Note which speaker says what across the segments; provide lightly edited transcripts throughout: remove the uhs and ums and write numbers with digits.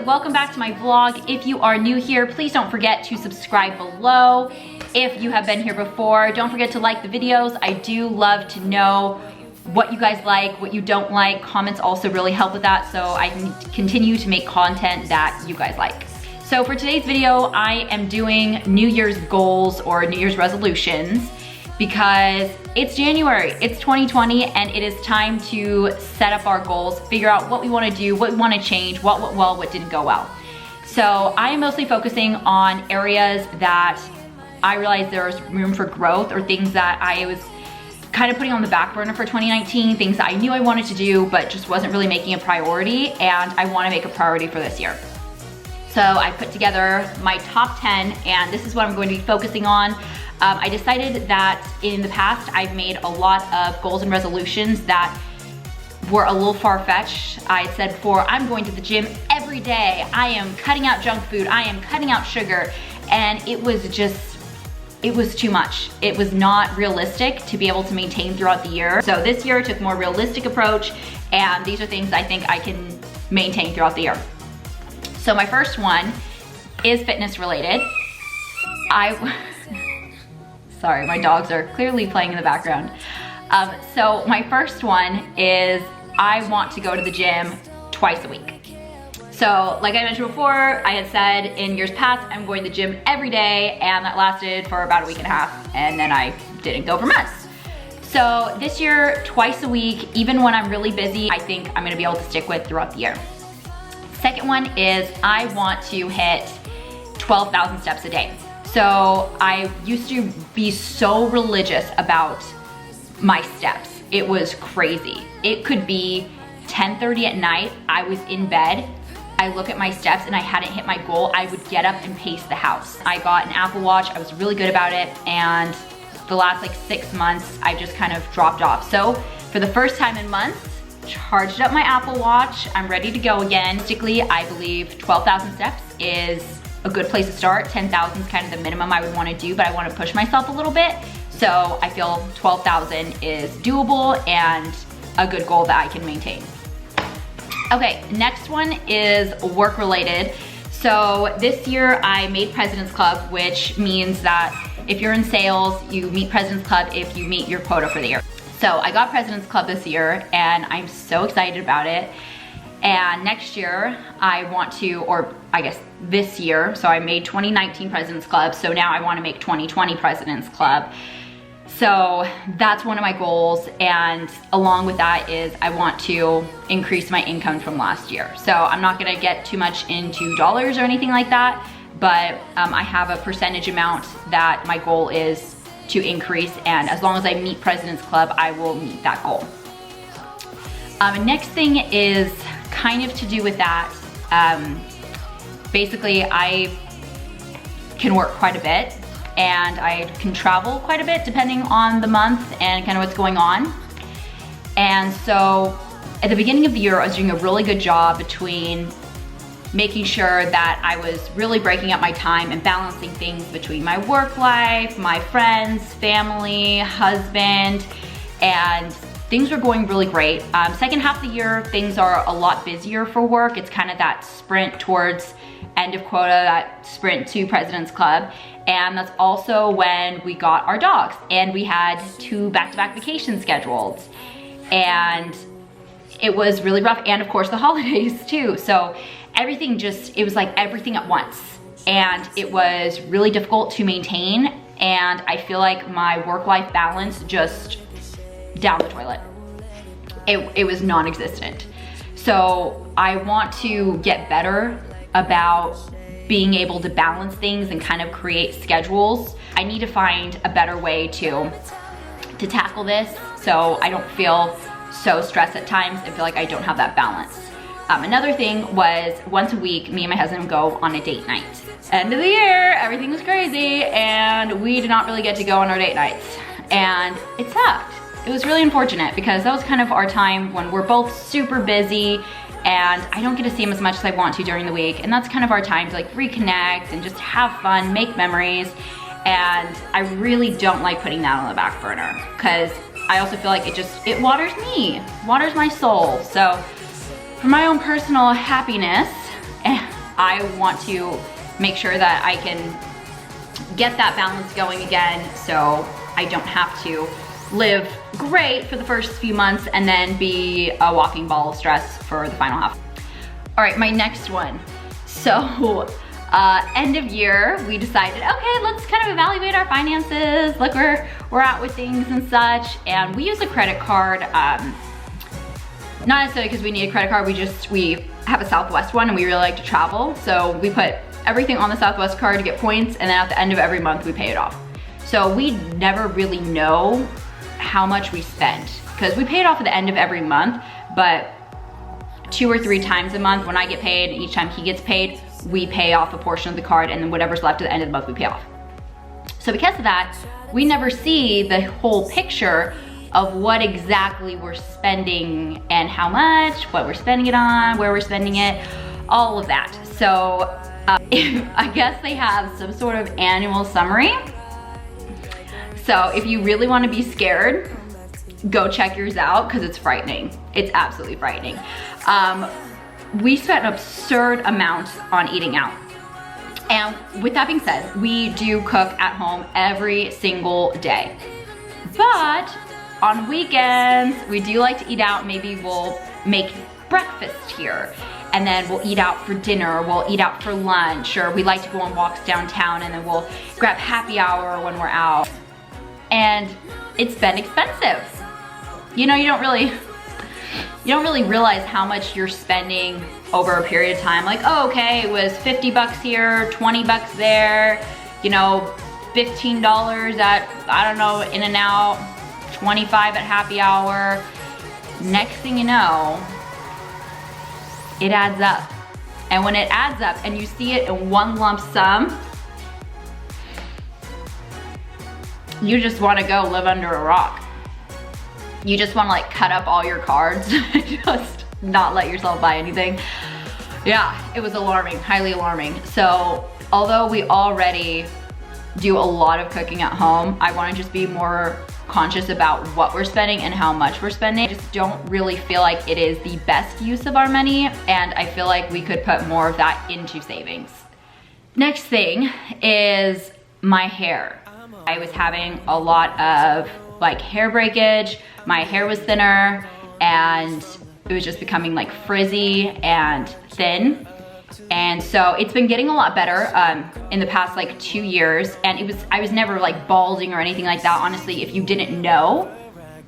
Speaker 1: welcome back to my vlog. If you are new here, please don't forget to subscribe below. If you have been here before, don't forget to like the videos. I do love to know what you guys like, what you don't like. Comments also really help with that, so I can continue to make content that you guys like. So for today's video, I am doing New Year's goals or New Year's resolutions because it's January, it's 2020, and it is time to set up our goals, figure out what we want to do, what we want to change, what went well, what didn't go well. So I am mostly focusing on areas that I realized there's room for growth, or things that I was kind of putting on the back burner for 2019, things that I knew I wanted to do but just wasn't really making a priority, and I want to make a priority for this year. So I put together my top 10, and this is what I'm going to be focusing on. I decided that in the past I've made a lot of goals and resolutions that were a little far-fetched. I said before, I'm going to the gym every day, I am cutting out junk food, I am cutting out sugar, and it was too much. It was not realistic to be able to maintain throughout the year. So this year I took a more realistic approach, and these are things I think I can maintain throughout the year. So my first one is fitness related. Sorry, my dogs are clearly playing in the background. So my first one is I want to go to the gym twice a week. So like I mentioned before, I had said in years past, I'm going to the gym every day, and that lasted for about a week and a half, and then I didn't go for months. So this year, twice a week, even when I'm really busy, I think I'm gonna be able to stick with throughout the year. Second one is I want to hit 12,000 steps a day. So I used to be so religious about my steps. It was crazy. It could be 10:30 at night, I was in bed, I look at my steps and I hadn't hit my goal, I would get up and pace the house. I got an Apple Watch, I was really good about it, and the last like 6 months, I've just kind of dropped off. So for the first time in months, charged up my Apple Watch, I'm ready to go again. Realistically, I believe 12,000 steps is a good place to start. 10,000 is kind of the minimum I would want to do, but I want to push myself a little bit. So I feel 12,000 is doable and a good goal that I can maintain. Okay, next one is work related. So this year I made President's Club, which means that if you're in sales, you meet President's Club if you meet your quota for the year. So I got President's Club this year, and I'm so excited about it. And next year I want to, or I guess this year, so I made 2019 President's Club, so now I want to make 2020 President's Club. So that's one of my goals, and along with that is I want to increase my income from last year. So I'm not gonna get too much into dollars or anything like that, but I have a percentage amount that my goal is to increase, and as long as I meet President's Club, I will meet that goal. Next thing is kind of to do with that. Basically, I can work quite a bit, and I can travel quite a bit depending on the month and kind of what's going on. And so at the beginning of the year, I was doing a really good job between making sure that I was really breaking up my time and balancing things between my work life, my friends, family, husband, and things were going really great. Second half of the year, things are a lot busier for work. It's kind of that sprint towards end of quota, that sprint to President's Club. And that's also when we got our dogs, and we had 2 back-to-back vacations scheduled. And it was really rough, and of course the holidays too. So everything it was like everything at once. And it was really difficult to maintain, and I feel like my work-life balance just down the toilet. It was non-existent. So I want to get better about being able to balance things and kind of create schedules. I need to find a better way to tackle this so I don't feel so stressed at times and feel like I don't have that balance. Another thing was once a week, me and my husband would go on a date night. End of the year, everything was crazy, and we did not really get to go on our date nights. And it sucked. It was really unfortunate because that was kind of our time when we're both super busy, and I don't get to see him as much as I want to during the week. And that's kind of our time to like reconnect and just have fun, make memories. And I really don't like putting that on the back burner because I also feel like it waters me, waters my soul. So for my own personal happiness I want to make sure that I can get that balance going again so I don't have to live great for the first few months and then be a walking ball of stress for the final half. All right, my next one. So end of year, we decided, okay, let's kind of evaluate our finances, look where we're at with things and such. And we use a credit card, not necessarily because we need a credit card, we have a Southwest one and we really like to travel. So we put everything on the Southwest card to get points, and then at the end of every month we pay it off. So we never really know how much we spend because we pay it off at the end of every month, but 2 or 3 times a month when I get paid, each time he gets paid, we pay off a portion of the card, and then whatever's left at the end of the month we pay off. So because of that, we never see the whole picture of what exactly we're spending and how much, what we're spending it on, where we're spending it, all of that. So I guess they have some sort of annual summary. So if you really want to be scared, go check yours out because it's frightening. It's absolutely frightening. We spent an absurd amount on eating out. And with that being said, we do cook at home every single day. But on weekends, we do like to eat out. Maybe we'll make breakfast here, and then we'll eat out for dinner, we'll eat out for lunch, or we like to go on walks downtown, and then we'll grab happy hour when we're out. And it's been expensive. You know, you don't really realize how much you're spending over a period of time. Like, oh, okay, it was 50 bucks here, 20 bucks there, you know, $15 at, I don't know, In-N-Out, 25 at happy hour. Next thing you know, it adds up. And when it adds up and you see it in one lump sum, you just want to go live under a rock. You just want to like cut up all your cards and just not let yourself buy anything. Yeah, it was alarming, highly alarming. So although we already do a lot of cooking at home, I want to just be more conscious about what we're spending and how much we're spending. I just don't really feel like it is the best use of our money, and I feel like we could put more of that into savings. Next thing is my hair. I was having a lot of like hair breakage. My hair was thinner and it was just becoming like frizzy and thin. And so it's been getting a lot better in the past like 2 years. And I was never like balding or anything like that. Honestly, if you didn't know,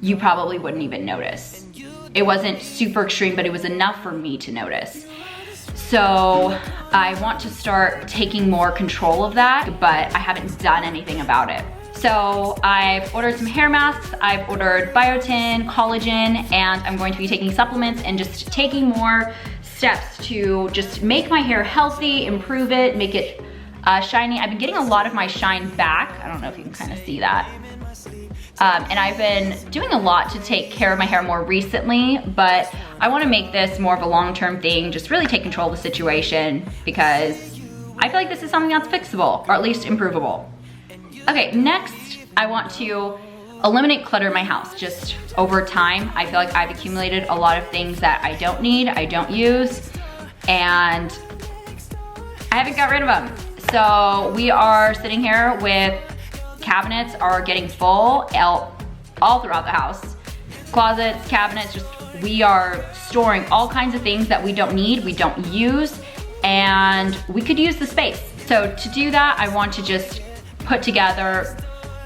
Speaker 1: you probably wouldn't even notice. It wasn't super extreme, but it was enough for me to notice. So I want to start taking more control of that, but I haven't done anything about it. So I've ordered some hair masks, I've ordered biotin, collagen, and I'm going to be taking supplements and just taking more steps to just make my hair healthy, improve it, make it shiny. I've been getting a lot of my shine back. I don't know if you can kind of see that. And I've been doing a lot to take care of my hair more recently, but I want to make this more of a long-term thing, just really take control of the situation, because I feel like this is something that's fixable, or at least improvable. Okay, next I want to eliminate clutter in my house. Just over time, I feel like I've accumulated a lot of things that I don't need, I don't use, and I haven't got rid of them. So we are sitting here with cabinets are getting full all throughout the house. Closets, cabinets, just we are storing all kinds of things that we don't need, we don't use, and we could use the space. So to do that, I want to just put together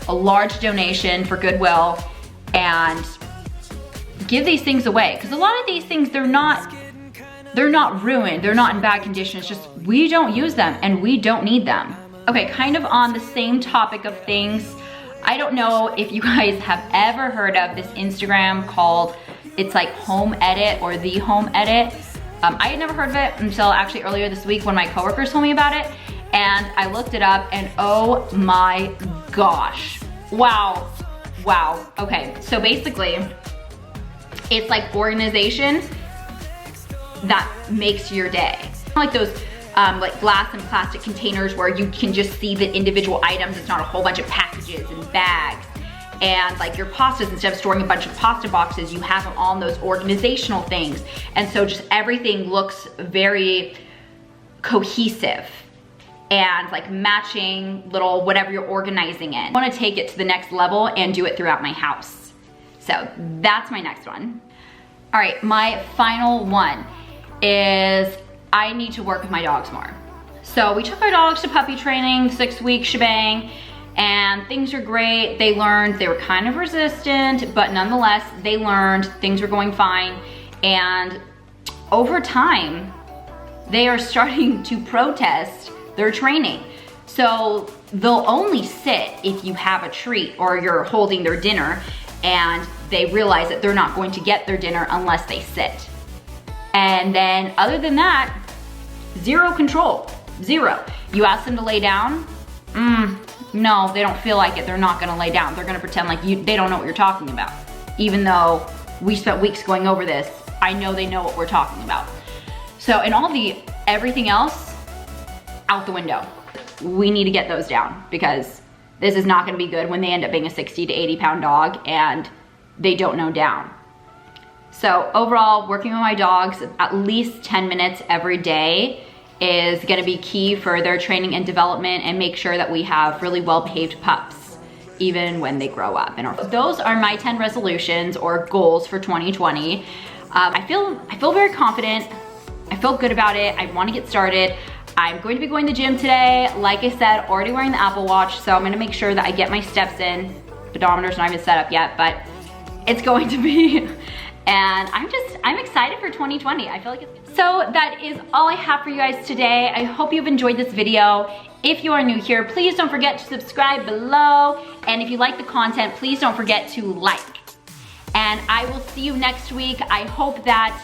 Speaker 1: a large donation for Goodwill and give these things away. Because a lot of these things, they're not ruined, they're not in bad condition, it's just we don't use them and we don't need them. Okay, kind of on the same topic of things, I don't know if you guys have ever heard of this Instagram called, it's like Home Edit or The Home Edit. I had never heard of it until actually earlier this week when my coworkers told me about it. And I looked it up and oh my gosh. Wow. Okay, so basically, it's like organization that makes your day. Like those like glass and plastic containers where you can just see the individual items. It's not a whole bunch of packages and bags. And like your pastas, instead of storing a bunch of pasta boxes, you have them on those organizational things. And so just everything looks very cohesive and like matching little whatever you're organizing in. I wanna take it to the next level and do it throughout my house. So that's my next one. All right, my final one is I need to work with my dogs more. So we took our dogs to puppy training, 6-week shebang, and things are great. They learned, they were kind of resistant, but nonetheless, they learned, things were going fine. And over time, they are starting to protest their training. So they'll only sit if you have a treat or you're holding their dinner, and they realize that they're not going to get their dinner unless they sit. And then other than that, zero control, zero. You ask them to lay down, no, they don't feel like it, they're not gonna lay down. They're gonna pretend like they don't know what you're talking about. Even though we spent weeks going over this, I know they know what we're talking about. So, and everything else, out the window. We need to get those down because this is not gonna be good when they end up being a 60 to 80 pound dog and they don't know down. So overall, working with my dogs at least 10 minutes every day is gonna be key for their training and development, and make sure that we have really well-behaved pups even when they grow up. And those are my 10 resolutions or goals for 2020. I feel very confident. I feel good about it. I wanna get started. I'm going to be going to the gym today. Like I said, already wearing the Apple Watch, so I'm gonna make sure that I get my steps in. Pedometer's not even set up yet, but it's going to be. And I'm excited for 2020. I feel like it's. So that is all I have for you guys today. I hope you've enjoyed this video. If you are new here, please don't forget to subscribe below. And if you like the content, please don't forget to like. And I will see you next week. I hope that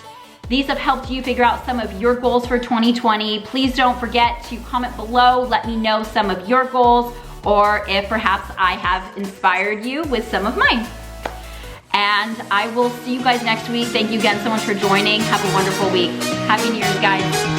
Speaker 1: these have helped you figure out some of your goals for 2020. Please don't forget to comment below. Let me know some of your goals, or if perhaps I have inspired you with some of mine. And I will see you guys next week. Thank you again so much for joining. Have a wonderful week. Happy New Year's, guys.